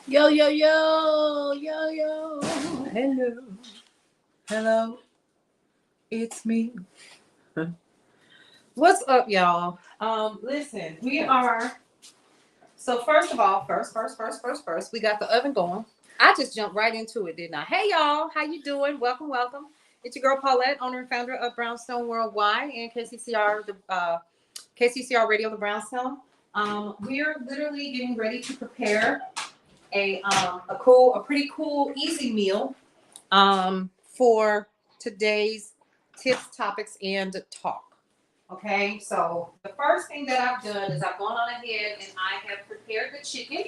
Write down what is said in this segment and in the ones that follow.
Yo, yo, yo, yo, yo. Hello. Hello. It's me. What's up, y'all? Listen, we are so first of all, first, we got the oven going. I just jumped right into it, didn't I? Hey y'all, how you doing? Welcome, welcome. It's your girl Paulette, owner and founder of Brownstone Worldwide and KCCR Radio, the Brownstone. We're literally getting ready to prepare a pretty cool, easy meal for today's tips, topics, and talk. Okay, so the first thing that I've done is I've gone on ahead and I have prepared the chicken.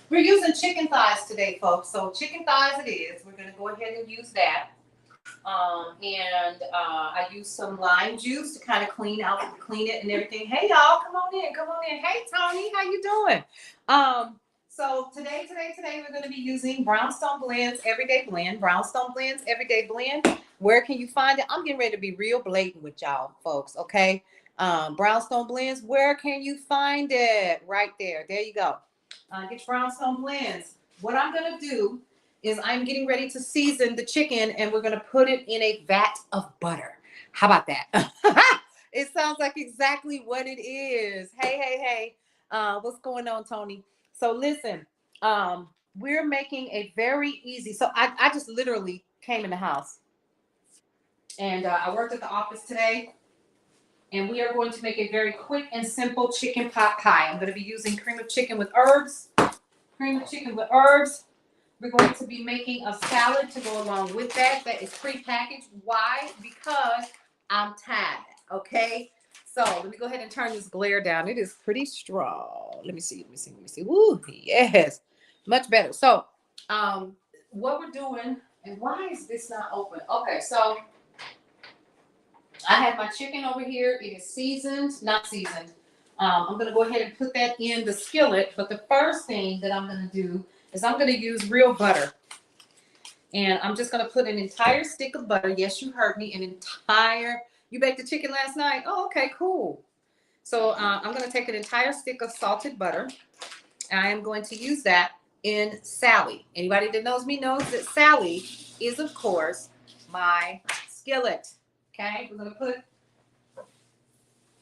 We're using chicken thighs today, folks. So chicken thighs it is. We're going to go ahead and use that. I use some lime juice to kind of clean it and everything. Hey y'all, come on in, come on in. Hey Tony, how you doing? So today, we're going to be using Brownstone Blends Everyday Blend. Brownstone Blends Everyday Blend. Where can you find it? I'm getting ready to be real blatant with y'all, folks. Okay. Brownstone Blends. Where can you find it? Right there. There you go. Get your Brownstone Blends. What I'm going to do is I'm getting ready to season the chicken, and we're going to put it in a vat of butter. How about that? It sounds like exactly what it is. Hey. What's going on, Tony? So listen, we're making a very easy. So I just literally came in the house, and I worked at the office today, and we are going to make a very quick and simple chicken pot pie. I'm going to be using cream of chicken with herbs. Cream of chicken with herbs. We're going to be making a salad to go along with that. That is prepackaged. Why? Because I'm tired. Okay. So let me go ahead and turn this glare down. It is pretty strong. Let me see. Woo, yes. Much better. So what we're doing, and why is this not open? Okay, so I have my chicken over here. It is seasoned, not seasoned. I'm going to go ahead and put that in the skillet. But the first thing that I'm going to do is I'm going to use real butter. And I'm just going to put an entire stick of butter. Yes, you heard me. You baked the chicken last night? Oh, okay, cool. So I'm going to take an entire stick of salted butter. And I am going to use that in Sally. Anybody that knows me knows that Sally is, of course, my skillet. Okay, we're going to put,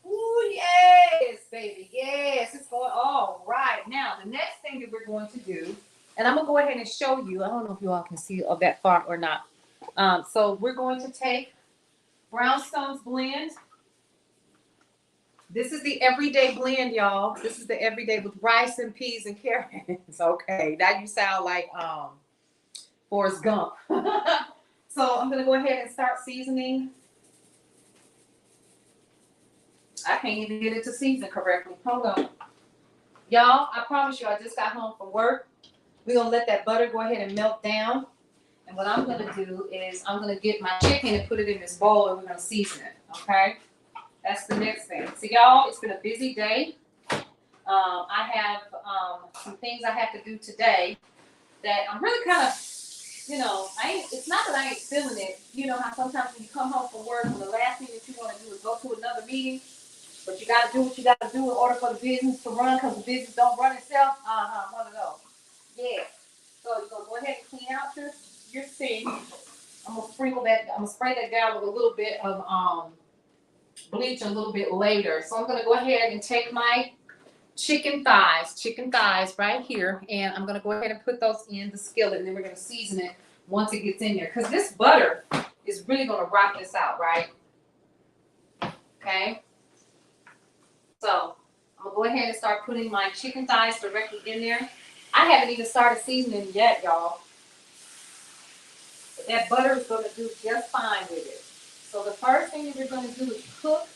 ooh, yes, baby, yes, it's going, all right. Now, the next thing that we're going to do, and I'm going to go ahead and show you, I don't know if you all can see of that far or not. So we're going to take Brownstone's blend. This is the everyday blend, y'all. This is the everyday with rice and peas and carrots. Okay, now you sound like Forrest Gump. So I'm gonna go ahead and start seasoning. I can't even get it to season correctly. Hold on. Y'all, I promise you, I just got home from work. We're gonna let that butter go ahead and melt down. And what I'm gonna do is I'm gonna get my chicken and put it in this bowl, and we're gonna season it. Okay? That's the next thing. So y'all, it's been a busy day. I have some things I have to do today that I'm really kind of, it's not that I ain't feeling it. You know how sometimes when you come home from work and the last thing that you want to do is go to another meeting, but you got to do what you got to do in order for the business to run, because the business don't run itself. One of those. Yeah. So you're going to go ahead and clean out your sink. I'm going to spray that down with a little bit of bleach a little bit later. So I'm going to go ahead and take my chicken thighs right here, and I'm going to go ahead and put those in the skillet, and then we're going to season it once it gets in there, because this butter is really going to rock this out, right? Okay. So I'm going to go ahead and start putting my chicken thighs directly in there. I haven't even started seasoning yet, y'all. But that butter is going to do just fine with it. So the first thing that we're going to do is cook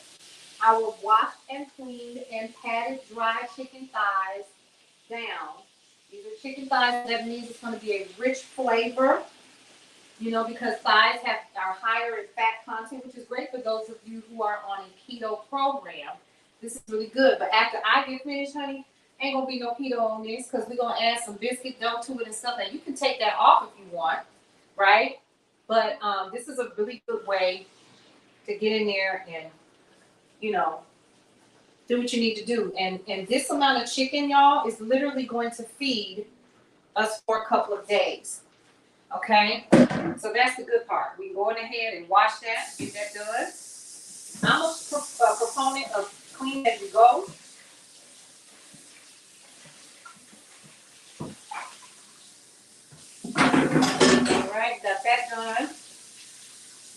our washed and cleaned and patted dry chicken thighs down. These are chicken thighs. That means it's going to be a rich flavor, because thighs are higher in fat content, which is great for those of you who are on a keto program. This is really good. But after I get finished, honey, ain't going to be no keto on this, because we're going to add some biscuit dough to it and stuff. And you can take that off if you want, right? But this is a really good way to get in there and, do what you need to do. And this amount of chicken, y'all, is literally going to feed us for a couple of days. Okay, so that's the good part. We can go ahead and wash that, get that done. I'm a proponent of clean as you go. All right, got that done.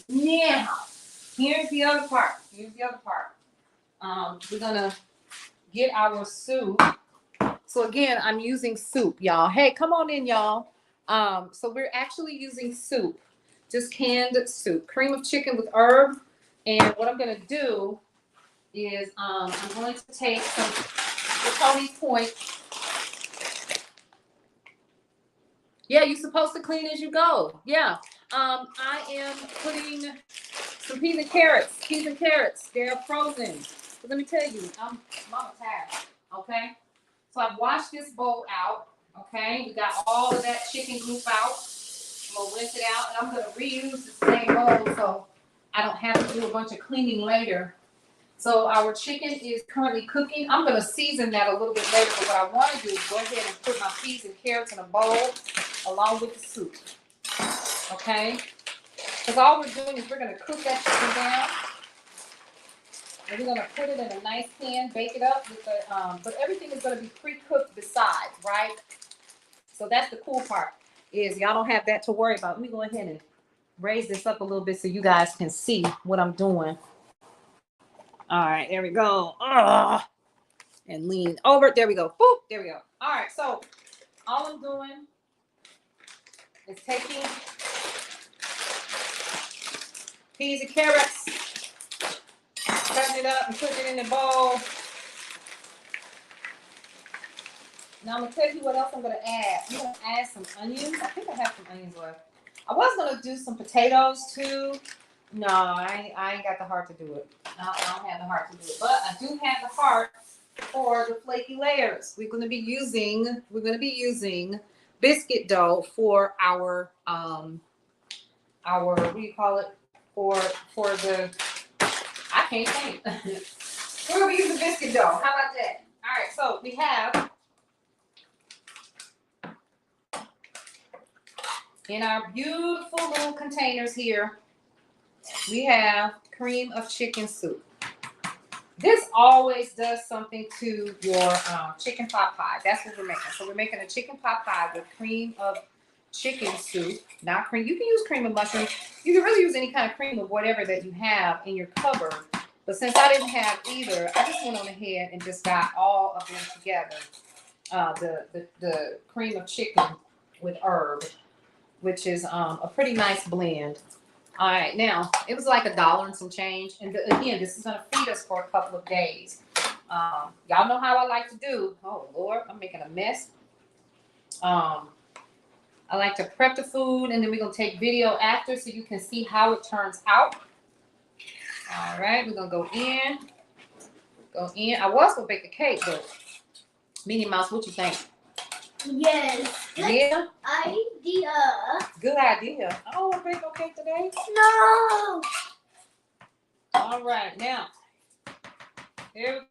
Now, here's the other part. We're gonna get our soup. So again, I'm using soup, y'all. Hey, come on in, y'all. So we're actually using soup, just canned soup, cream of chicken with herb. And what I'm gonna do is I'm going to take some, to Tony's point. Yeah, you're supposed to clean as you go. Yeah. I am putting some peas and carrots. Peas and carrots, they're frozen. But let me tell you, I'm tired. Okay. So I've washed this bowl out. Okay. We got all of that chicken goop out. I'm gonna rinse it out, and I'm gonna reuse the same bowl so I don't have to do a bunch of cleaning later. So our chicken is currently cooking. I'm gonna season that a little bit later, but what I want to do is go ahead and put my peas and carrots in a bowl along with the soup. Okay? Because all we're doing is we're gonna cook that chicken down, and we're gonna put it in a nice pan, bake it up with the but everything is gonna be pre-cooked besides, right? So that's the cool part, is y'all don't have that to worry about. Let me go ahead and raise this up a little bit so you guys can see what I'm doing. All right, there we go. And lean over. There we go. Boop. There we go. All right, so all I'm doing is taking peas and carrots, cutting it up and putting it in the bowl. Now I'm gonna tell you what else I'm gonna add. I'm gonna add some onions. I think I have some onions left. I was gonna do some potatoes too. No, I ain't got the heart to do it. I don't have the heart to do it, but I do have the heart for the flaky layers. We're gonna be using biscuit dough for our what do you call it? For the I can't think. We're gonna be using biscuit dough. How about that? All right, so we have in our beautiful little containers here, we have cream of chicken soup. This always does something to your chicken pot pie. That's what we're making. So we're making a chicken pot pie with cream of chicken soup, not cream. You can use cream of mushroom. You can really use any kind of cream of whatever that you have in your cupboard. But since I didn't have either, I just went on ahead and just got all of them together. The cream of chicken with herb, which is a pretty nice blend. All right, now it was like $1 and some change, and again, this is gonna feed us for a couple of days. Y'all know how I like to do. Oh Lord, I'm making a mess. I like to prep the food, and then we're gonna take video after so you can see how it turns out. All right, we're gonna go in. I was gonna bake a cake, but Minnie Mouse, what you think? Yes. Yeah. Idea. Good idea. I don't want to bake no cake today. No. All right, now here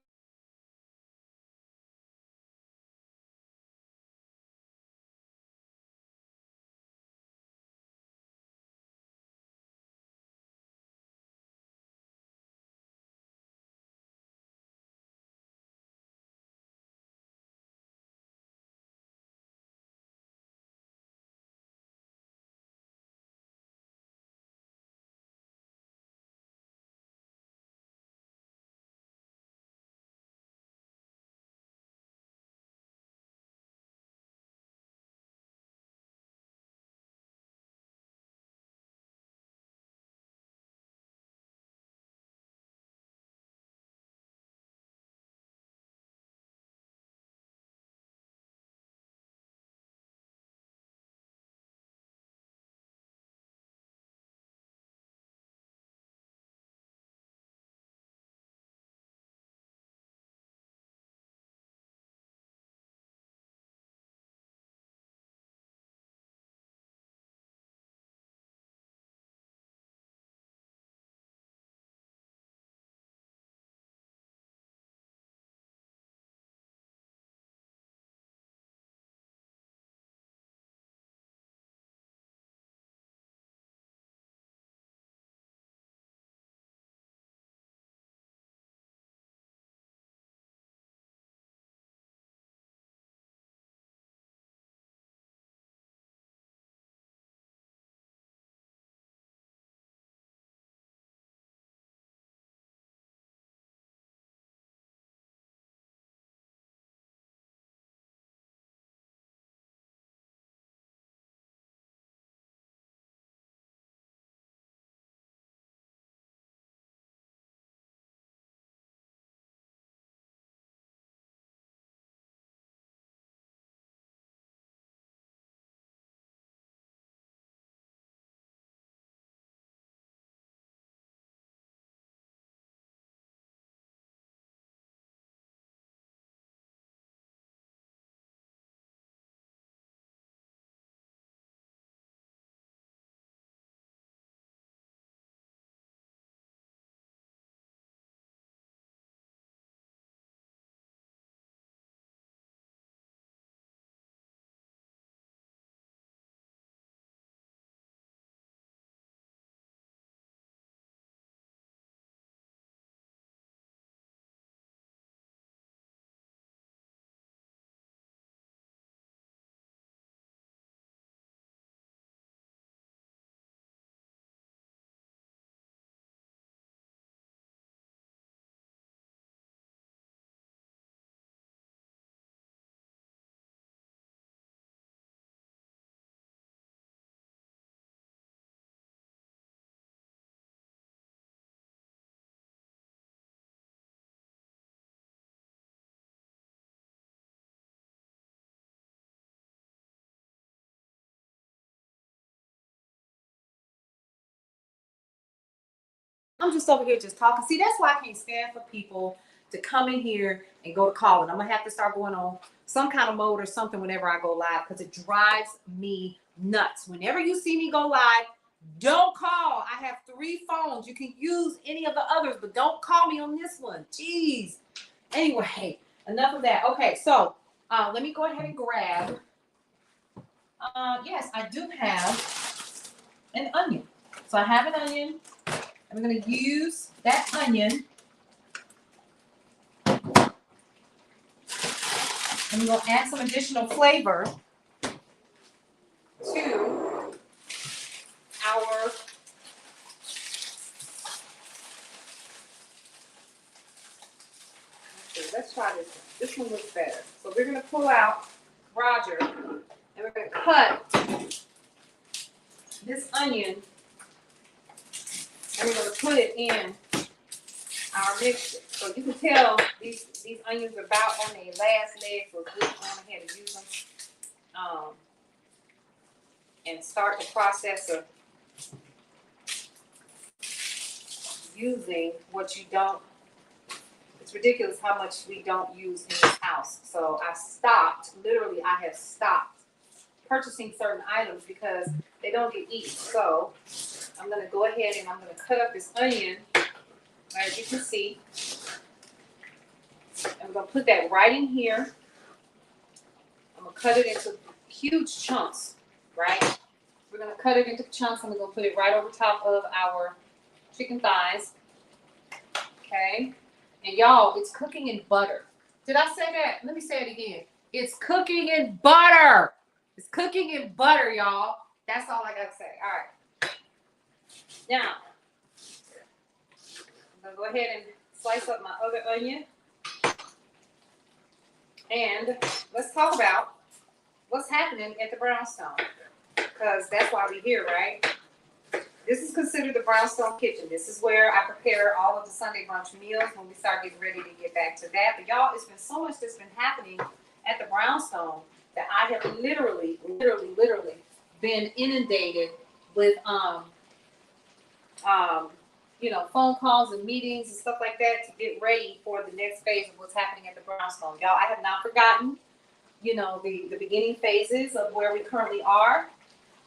I'm just over here just talking. See, that's why I can't stand for people to come in here and go to calling. I'm gonna have to start going on some kind of mode or something whenever I go live because it drives me nuts. Whenever you see me go live, don't call. I have 3 phones. You can use any of the others, but don't call me on this one. Jeez. Anyway, enough of that. Okay, so let me go ahead and grab. Yes, I do have an onion. So I have an onion. I'm going to use that onion. I'm going to add some additional flavor to our let's try this one. This one looks better. So we're going to pull out Roger and we're going to cut this onion and we're going to put it in our mixture. So you can tell these onions are about on their last leg, so we're going ahead and use them and start the process of using what you don't. It's ridiculous how much we don't use in this house. So I stopped, literally I have stopped purchasing certain items because they don't get eaten. So I'm going to go ahead and I'm going to cut up this onion, as you can see. I'm going to put that right in here. I'm going to cut it into huge chunks, right? We're going to cut it into chunks and we're going to put it right over top of our chicken thighs. Okay. And y'all, it's cooking in butter. Did I say that? Let me say it again. It's cooking in butter. It's cooking in butter, y'all. That's all I got to say. All right. Now, I'm going to go ahead and slice up my other onion. And let's talk about what's happening at the Brownstone. Because that's why we're here, right? This is considered the Brownstone Kitchen. This is where I prepare all of the Sunday brunch meals when we start getting ready to get back to that. But y'all, it's been so much that's been happening at the Brownstone that I have literally been inundated with phone calls and meetings and stuff like that to get ready for the next phase of what's happening at the Brownstone. Y'all, I have not forgotten, the beginning phases of where we currently are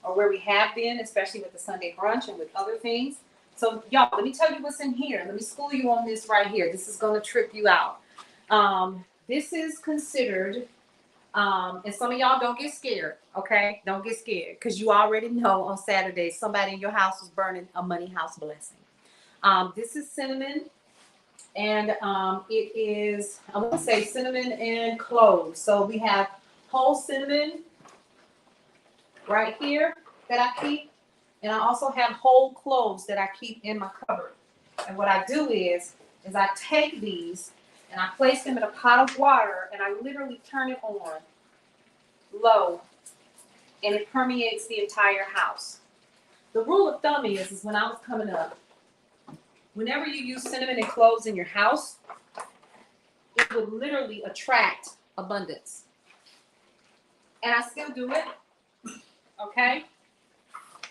or where we have been, especially with the Sunday brunch and with other things. So y'all, let me tell you what's in here. Let me school you on this right here. This is going to trip you out. This is considered, and some of y'all don't get scared, okay? Don't get scared because you already know on Saturday somebody in your house was burning a money house blessing. This is cinnamon, and it is, I want to say cinnamon and cloves. So we have whole cinnamon right here that I keep, and I also have whole cloves that I keep in my cupboard. And what I do is I take these and I place them in a pot of water and I literally turn it on low and it permeates the entire house. The rule of thumb is when I was coming up, whenever you use cinnamon and cloves in your house, it would literally attract abundance. And I still do it, okay?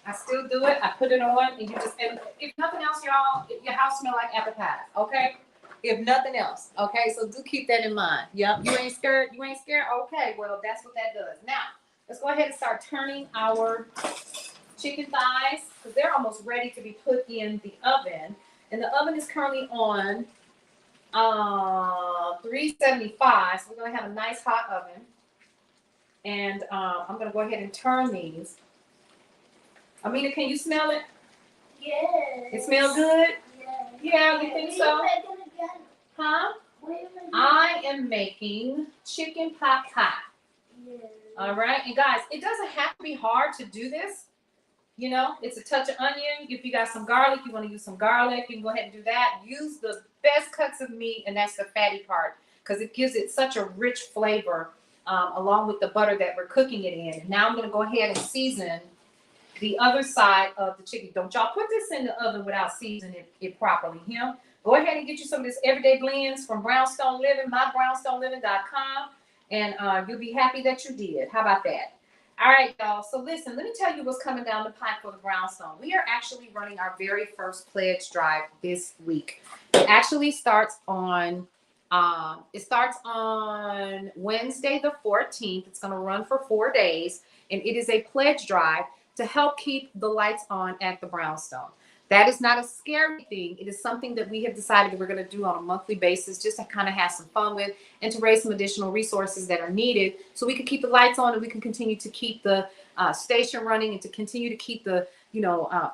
I still do it. I put it on, and you just, and if nothing else, y'all, your house smell like apple pie, okay? If nothing else, okay? So do keep that in mind. Yep, you ain't scared? You ain't scared? Okay, well, that's what that does. Now, let's go ahead and start turning our chicken thighs, because they're almost ready to be put in the oven. And the oven is currently on 375, so we're going to have a nice hot oven. And I'm going to go ahead and turn these. Amina, can you smell it? Yes. It smells good? Yes. Yeah, you think so? Huh? What I am making chicken pot pie. Yes. All right. And guys, it doesn't have to be hard to do this. It's a touch of onion. If you got some garlic, you want to use some garlic, you can go ahead and do that. Use the best cuts of meat, and that's the fatty part, because it gives it such a rich flavor along with the butter that we're cooking it in. And now I'm going to go ahead and season the other side of the chicken. Don't y'all put this in the oven without seasoning it properly. Go ahead and get you some of this Everyday Blends from Brownstone Living, mybrownstoneliving.com, and you'll be happy that you did. How about that? All right, y'all. So listen, let me tell you what's coming down the pipe for the Brownstone. We are actually running our very first pledge drive this week. It actually starts on Wednesday the 14th. It's going to run for 4 days, and it is a pledge drive to help keep the lights on at the Brownstone. That is not a scary thing. It is something that we have decided that we're going to do on a monthly basis just to kind of have some fun with and to raise some additional resources that are needed so we can keep the lights on and we can continue to keep the station running and to continue to keep the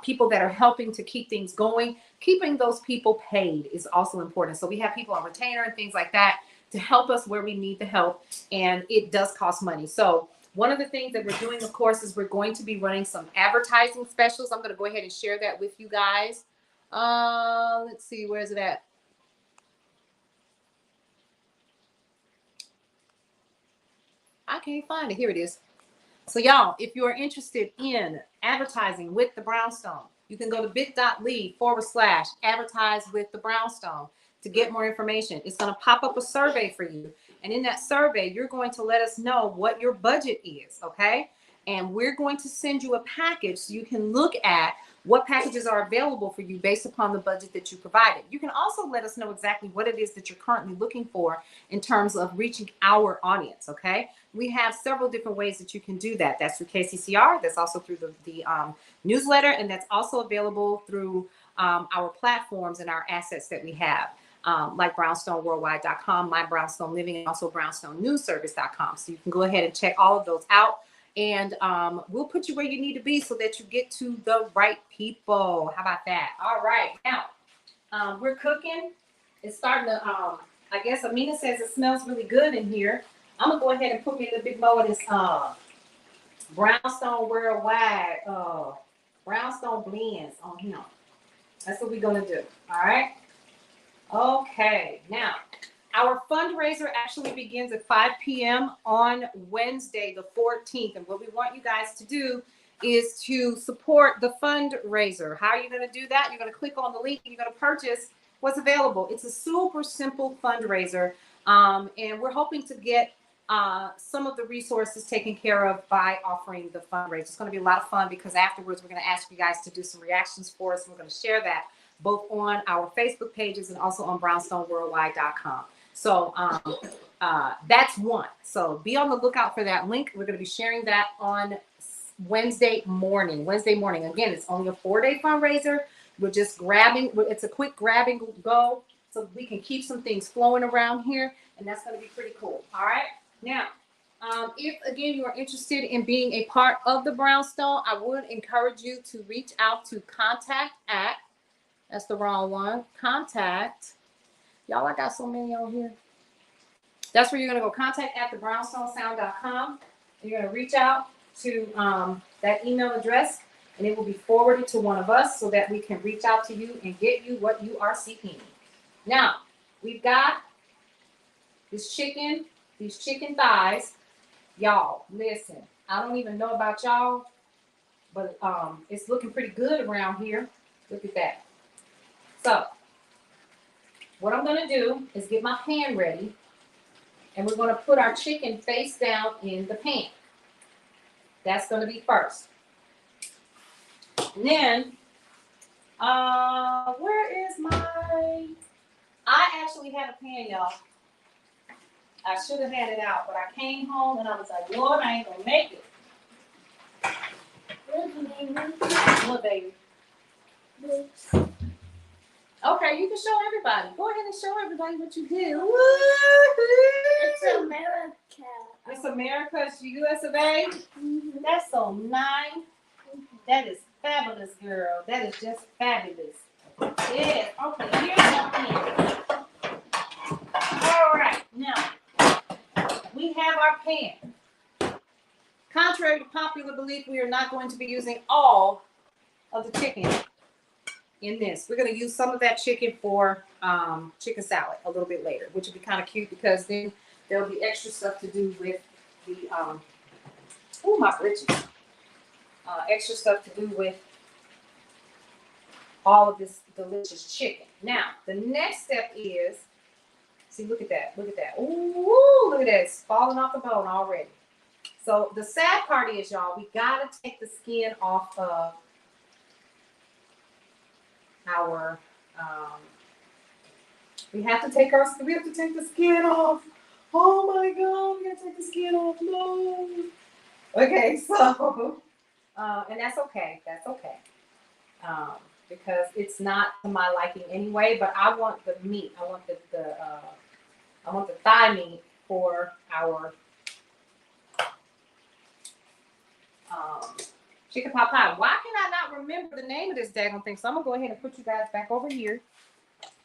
people that are helping to keep things going. Keeping those people paid is also important. So we have people on retainer and things like that to help us where we need the help, and it does cost money. So one of the things that we're doing, of course, is we're going to be running some advertising specials. I'm going to go ahead and share that with you guys. Let's see, where's it at? I can't find it. Here it is. So y'all, if you are interested in advertising with the Brownstone, you can go to bit.ly/advertise with the Brownstone to get more information. It's going to pop up a survey for you. And in that survey, you're going to let us know what your budget is, okay? And we're going to send you a package so you can look at what packages are available for you based upon the budget that you provided. You can also let us know exactly what it is that you're currently looking for in terms of reaching our audience, okay? We have several different ways that you can do that. That's through KCCR, that's also through the newsletter, and that's also available through our platforms and our assets that we have. Like brownstoneworldwide.com, My Brownstone Living, and also brownstonenewsservice.com. So you can go ahead and check all of those out. And we'll put you where you need to be so that you get to the right people. How about that? All right. Now, we're cooking. It's starting to, I guess Amina says it smells really good in here. I'm going to go ahead and put me in the big bowl of this Brownstone Worldwide Brownstone blends on him. That's what we're going to do. All right. Okay, now our fundraiser actually begins at 5 p.m. on Wednesday, the 14th. And what we want you guys to do is to support the fundraiser. How are you going to do that? You're going to click on the link and you're going to purchase what's available. It's a super simple fundraiser. And we're hoping to get some of the resources taken care of by offering the fundraiser. It's going to be a lot of fun because afterwards we're going to ask you guys to do some reactions for us. And we're going to share that both on our Facebook pages and also on brownstoneworldwide.com. So that's one. So be on the lookout for that link. We're going to be sharing that on Wednesday morning. Again, it's only a 4-day fundraiser. We're just grabbing. It's a quick grab and go so we can keep some things flowing around here. And that's going to be pretty cool. All right. Now, if again you are interested in being a part of the Brownstone, I would encourage you to reach out to that's the wrong one. Contact. Y'all, I got so many on here. That's where you're going to go. contact@thebrownstonesound.com. And you're going to reach out to that email address, and it will be forwarded to one of us so that we can reach out to you and get you what you are seeking. Now, we've got these chicken thighs. Y'all, listen. I don't even know about y'all, but it's looking pretty good around here. Look at that. So, what I'm going to do is get my pan ready, and we're going to put our chicken face down in the pan. That's going to be first. And then, where is I actually had a pan, y'all. I should have had it out, but I came home and I was like, Lord, I ain't going to make it. What, baby? Okay, you can show everybody. Go ahead and show everybody what you did. It's America. It's America. It's US of A. Mm-hmm. That's so nice. Mm-hmm. That is fabulous, girl. That is just fabulous. Yeah. Okay, here's your pan. All right. Now, we have our pan. Contrary to popular belief, we are not going to be using all of the chicken in this. We're going to use some of that chicken for chicken salad a little bit later, which would be kind of cute because then there'll be extra stuff to do with the my britches. Extra stuff to do with all of this delicious chicken. Now, the next step is, see, look at that. Ooh, look at that. It's falling off the bone already. So the sad part is, y'all, we gotta take the skin off of our, we have to take the skin off. Oh my God, we gotta take the skin off. No. Okay, so, and that's okay. That's okay. Because it's not to my liking anyway, but I want the meat. I want I want the thigh meat for our chicken pot pie. Why can I not remember the name of this daggone thing? So I'm gonna go ahead and put you guys back over here.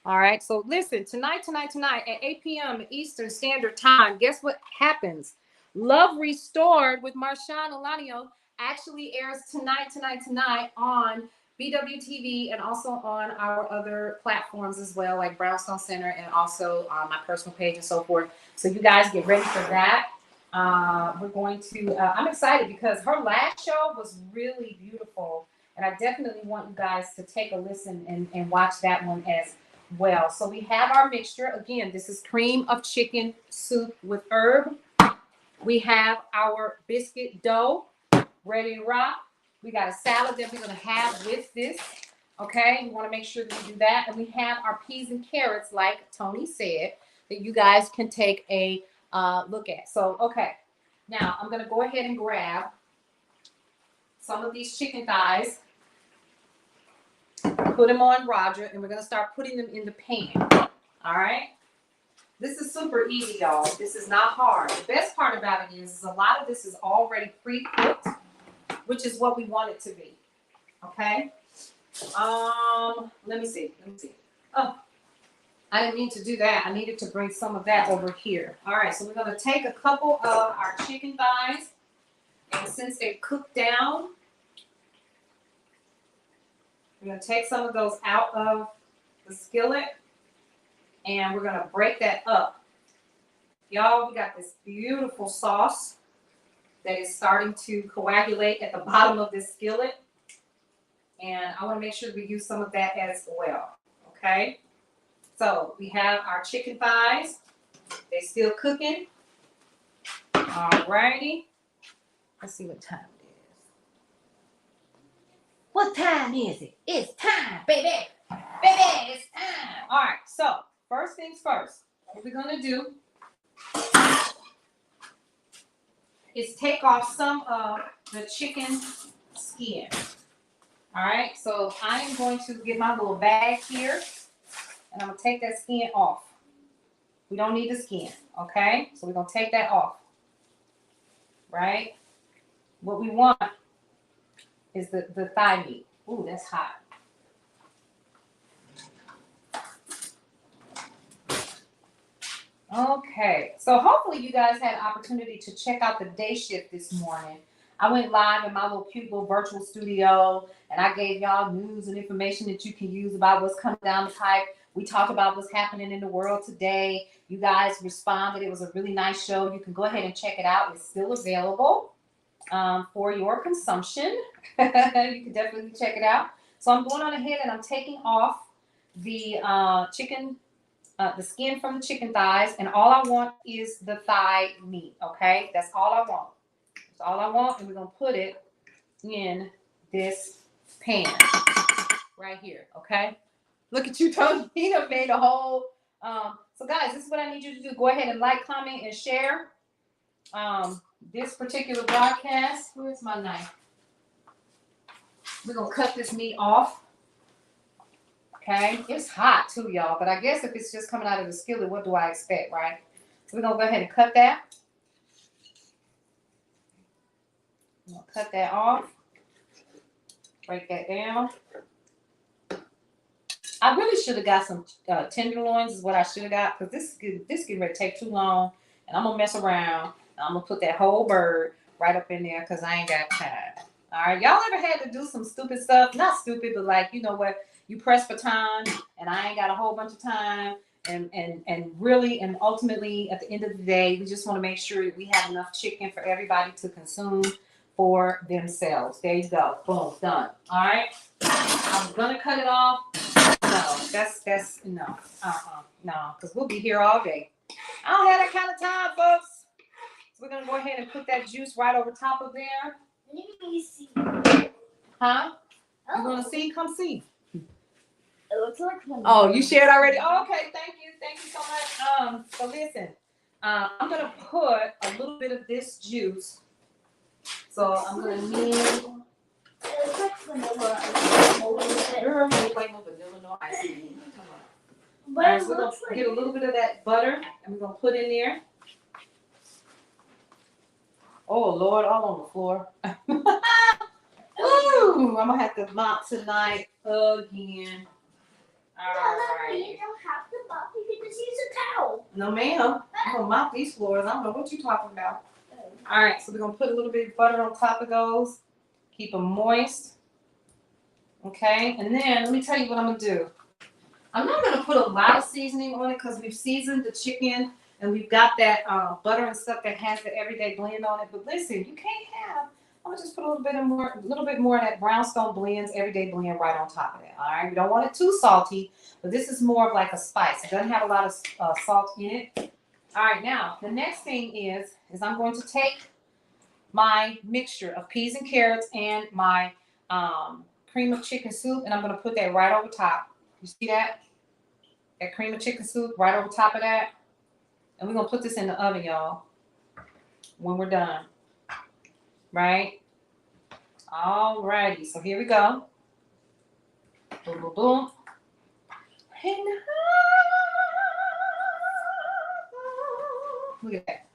All right. So listen, tonight at 8 p.m. Eastern Standard Time. Guess what happens? Love Restored with Marshawn Elanio actually airs tonight on BWTV and also on our other platforms as well, like Brownstone Center and also on my personal page and so forth. So you guys get ready for that. We're going to, I'm excited because her last show was really beautiful. And I definitely want you guys to take a listen and watch that one as well. So we have our mixture. Again, this is cream of chicken soup with herb. We have our biscuit dough ready to rock. We got a salad that we're going to have with this. Okay, we want to make sure that we do that. And we have our peas and carrots, like Tony said, that you guys can take a look at. So, okay, now I'm going to go ahead and grab some of these chicken thighs, put them on Roger, and we're going to start putting them in the pan. All right. This is super easy, y'all. This is not hard. The best part about it is a lot of this is already pre-cooked, which is what we want it to be. Okay. Let me see. Oh, I didn't mean to do that. I needed to bring some of that over here. All right. So we're going to take a couple of our chicken thighs, and since they're cooked down, we're going to take some of those out of the skillet, and we're going to break that up. Y'all, we got this beautiful sauce that is starting to coagulate at the bottom of this skillet. And I want to make sure we use some of that as well. Okay? So we have our chicken thighs. They're still cooking. All righty. Let's see what time it is. What time is it? It's time, baby. Baby, it's time. All right. So first things first. What we're going to do is take off some of the chicken skin. All right, so I am going to get my little bag here, and I'm going to take that skin off. We don't need the skin, okay? So we're going to take that off, right? What we want is the thigh meat. Ooh, that's hot. Okay, so hopefully you guys had an opportunity to check out the day shift this morning. I went live in my little cute little virtual studio, and I gave y'all news and information that you can use about what's coming down the pipe. We talked about what's happening in the world today. You guys responded. It was a really nice show. You can go ahead and check it out. It's still available for your consumption. You can definitely check it out. So I'm going on ahead and I'm taking off the the skin from the chicken thighs, and all I want is the thigh meat. Okay, that's all I want. That's all I want, and we're gonna put it in this pan right here. Okay, look at you, Tony. He done made a whole. So guys, this is what I need you to do. Go ahead and like, comment, and share this particular broadcast. Where's my knife? We're gonna cut this meat off. Okay, it's hot too, y'all, but I guess if it's just coming out of the skillet, what do I expect, right? So we're gonna go ahead and cut that. I'm gonna cut that off. Break that down. I really should have got some tenderloins is what I should have got, because this getting ready to take too long, and I'm gonna mess around. And I'm gonna put that whole bird right up in there because I ain't got time. All right, y'all ever had to do some stupid stuff? Not stupid, but like, you know what? You press for time, and I ain't got a whole bunch of time, and really, and ultimately, at the end of the day, we just want to make sure we have enough chicken for everybody to consume for themselves. There you go. Boom, done. All right. I'm gonna cut it off. No, that's no, no, because we'll be here all day. I don't have that kind of time, folks. So we're gonna go ahead and put that juice right over top of there. Let me see. Huh? Oh, You wanna see? Come see. it looks like Oh, you shared already? Oh, okay, thank you so much. So listen, I'm gonna put a little bit of this juice. So I'm gonna need. It looks like vanilla. Girl, you like no vanilla, no ice cream. Come on. But All right, it so we're gonna looks like get a little bit of that butter, and we're gonna put in there. Oh Lord, all on the floor. Ooh, I'm gonna have to mop tonight again. All right. You don't have to mop. You can just use a towel. No, ma'am. I'm gonna mop these floors. I don't know what you're talking about. All right, so we're gonna put a little bit of butter on top of those. Keep them moist. Okay, and then let me tell you what I'm gonna do. I'm not gonna put a lot of seasoning on it because we've seasoned the chicken and we've got that butter and stuff that has the everyday blend on it. But listen, you can't have. I'm gonna just put a little bit more of that Brownstone blends everyday blend right on top of it. All right, we don't want it too salty, but this is more of like a spice. It doesn't have a lot of salt in it. All right, now the next thing is I'm going to take my mixture of peas and carrots and my cream of chicken soup, and I'm gonna put that right over top. You see that? That cream of chicken soup right over top of that. And we're gonna put this in the oven, y'all, when we're done. Right? Alrighty, so here we go. Boom, boom, boom. Look at that.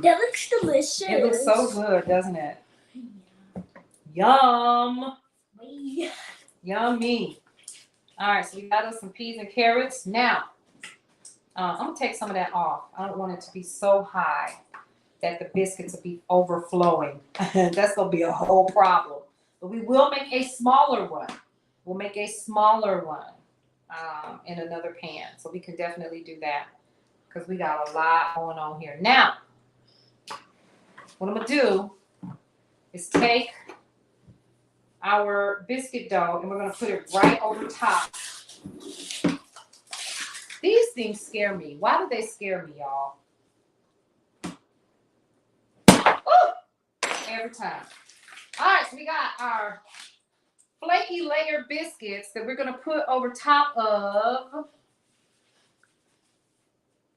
That looks delicious. It looks so good, doesn't it? Yum. Yeah. Yummy. All right, so we got us some peas and carrots. Now, I'm gonna take some of that off. I don't want it to be so high that the biscuits will be overflowing. That's gonna be a whole problem. But we will make a smaller one. We'll make a smaller one in another pan. So we can definitely do that because we got a lot going on here. Now, what I'm gonna do is take our biscuit dough and we're gonna put it right over top. These things scare me. Why do they scare me, y'all? Ooh, every time. All right, so we got our flaky layer biscuits that we're gonna put over top of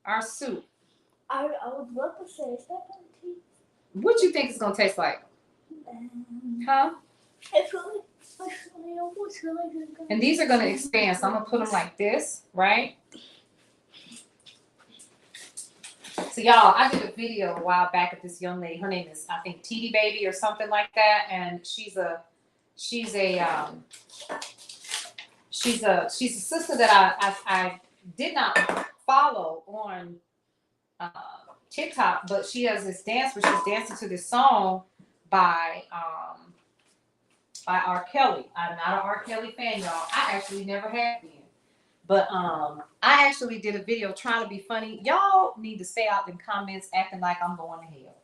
our soup. I would love to say, is that going to taste? What you think it's gonna taste like? Huh? It's really, I almost feel like it's going. And these are gonna expand, so I'm gonna put them like this, right? So y'all, I did a video a while back of this young lady. Her name is, I think, TD Baby or something like that, and she's a sister that I did not follow on TikTok, but she has this dance where she's dancing to this song by R. Kelly. I'm not an R. Kelly fan, y'all. I actually never have been. But I actually did a video trying to be funny. Y'all need to stay out in the comments acting like I'm going to hell.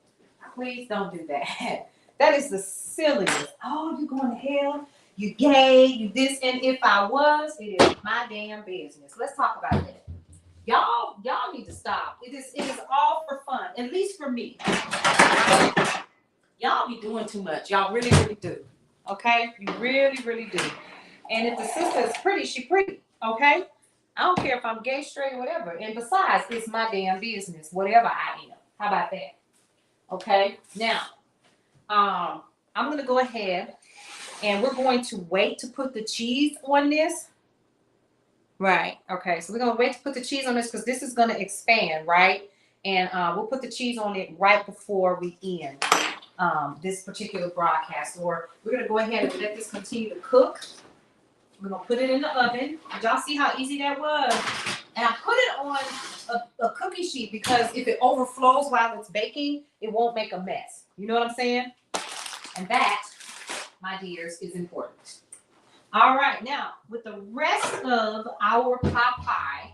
Please don't do that. That is the silliest. Oh, you going to hell? You gay? You this? And if I was, it is my damn business. Let's talk about that. Y'all need to stop. It is all for fun, at least for me. Y'all be doing too much. Y'all really, really do. Okay? You really, really do. And if the sister is pretty, she pretty. Okay? I don't care if I'm gay, straight, or whatever. And besides, it's my damn business, whatever I am. How about that? Okay? Now, I'm going to go ahead and we're going to wait to put the cheese on this. Right. Okay. So we're going to wait to put the cheese on this because this is going to expand, right? And we'll put the cheese on it right before we end this particular broadcast. Or we're going to go ahead and let this continue to cook. We're going to put it in the oven. Did y'all see how easy that was? And I put it on a cookie sheet because if it overflows while it's baking, it won't make a mess. You know what I'm saying? And that, my dears, is important. All right, now with the rest of our pot pie,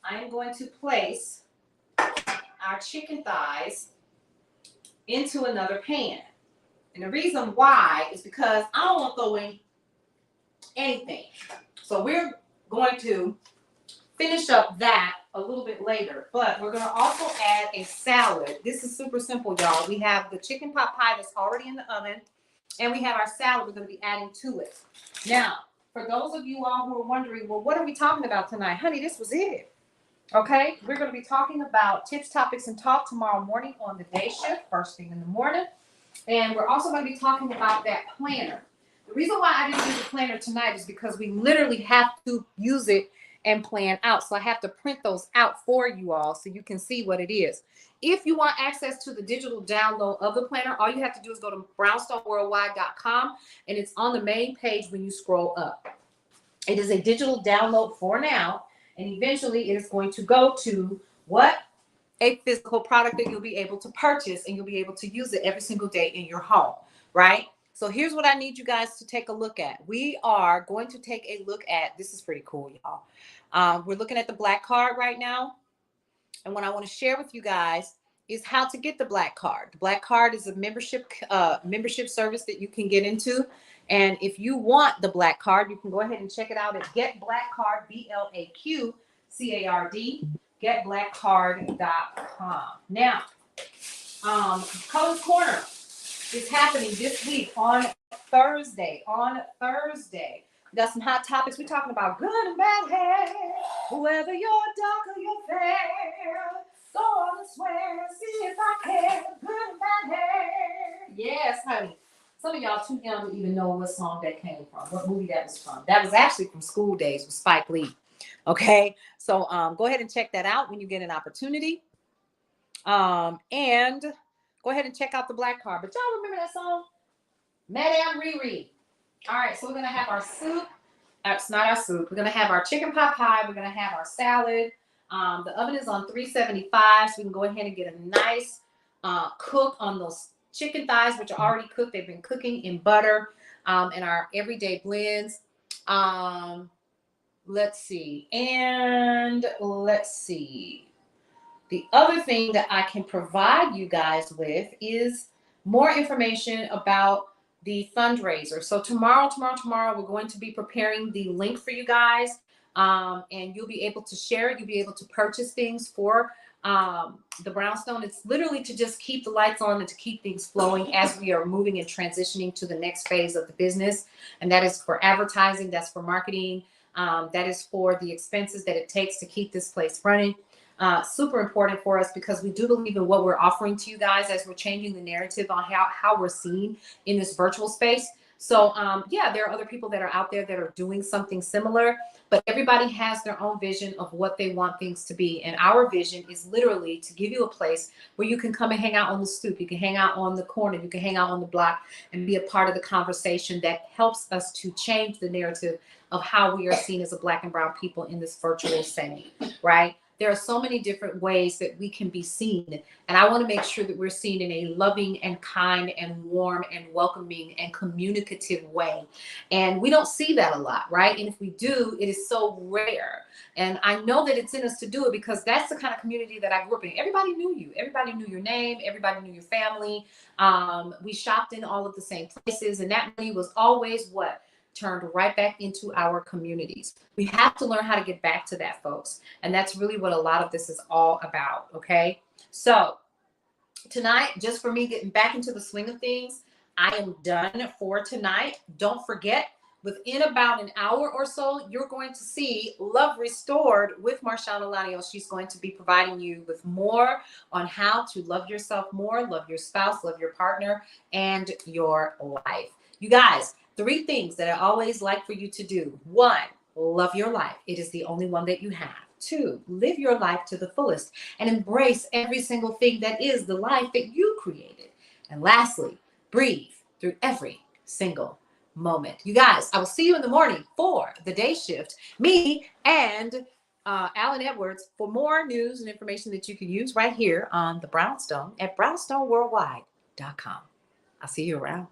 I am going to place our chicken thighs into another pan. And the reason why is because I don't want to throw in anything. So we're going to finish up that a little bit later. But we're gonna also add a salad. This is super simple, y'all. We have the chicken pot pie that's already in the oven, and we have our salad we're gonna be adding to it. Now, for those of you all who are wondering, well, what are we talking about tonight? Honey, this was it. Okay, we're going to be talking about tips, topics, and talk tomorrow morning on the day shift, first thing in the morning. And we're also going to be talking about that planner. The reason why I didn't use the planner tonight is because we literally have to use it and plan out. So I have to print those out for you all so you can see what it is. If you want access to the digital download of the planner, all you have to do is go to brownstoneworldwide.com, and it's on the main page when you scroll up. It is a digital download for now, and eventually it is going to go to what? A physical product that you'll be able to purchase, and you'll be able to use it every single day in your home, right? So here's what I need you guys to take a look at. We are going to take a look at, this is pretty cool, y'all. We're looking at the black card right now. And what I want to share with you guys is how to get the black card. The black card is a membership service that you can get into. And if you want the black card, you can go ahead and check it out at Get Black Card, BLAQCARD, getblackcard.com. Now, Cole's Corner is happening this week on Thursday. We got some hot topics. We're talking about good and bad hair. Whether you're dark or you're fair, go on and swear, see if I care. Good and bad hair. Yes, honey. Some of y'all too young to even know what song that came from, what movie that was from. That was actually from School Days with Spike Lee. Okay, so go ahead and check that out when you get an opportunity. And go ahead and check out the black card. But y'all remember that song? Madame Riri. All right, so we're gonna have our soup. It's not our soup. We're gonna have our chicken pot pie. We're gonna have our salad. The oven is on 375, so we can go ahead and get a nice cook on those chicken thighs, which are already cooked. They've been cooking in butter and our everyday blends. Let's see. The other thing that I can provide you guys with is more information about the fundraiser. So tomorrow, we're going to be preparing the link for you guys, and you'll be able to share it. You'll be able to purchase things for the Brownstone. It's literally to just keep the lights on and to keep things flowing as we are moving and transitioning to the next phase of the business. And that is for advertising, that's for marketing, that is for the expenses that it takes to keep this place running. Super important for us because we do believe in what we're offering to you guys as we're changing the narrative on how we're seen in this virtual space. So yeah, there are other people that are out there that are doing something similar, but everybody has their own vision of what they want things to be. And our vision is literally to give you a place where you can come and hang out on the stoop. You can hang out on the corner. You can hang out on the block and be a part of the conversation that helps us to change the narrative of how we are seen as a Black and brown people in this virtual setting, right? There are so many different ways that we can be seen. And I want to make sure that we're seen in a loving and kind and warm and welcoming and communicative way. And we don't see that a lot, right? And if we do, it is so rare. And I know that it's in us to do it because that's the kind of community that I grew up in. Everybody knew you. Everybody knew your name. Everybody knew your family. We shopped in all of the same places. And that money was always what? Turned right back into our communities. We have to learn how to get back to that, folks. And that's really what a lot of this is all about, okay? So tonight, just for me getting back into the swing of things, I am done for tonight. Don't forget, within about an hour or so, you're going to see Love Restored with Marshawn Elanio. She's going to be providing you with more on how to love yourself more, love your spouse, love your partner, and your life. You guys, 3 things that I always like for you to do. 1, love your life. It is the only one that you have. 2, live your life to the fullest and embrace every single thing that is the life that you created. And lastly, breathe through every single moment. You guys, I will see you in the morning for the day shift. Me and Alan Edwards for more news and information that you can use right here on the Brownstone at brownstoneworldwide.com. I'll see you around.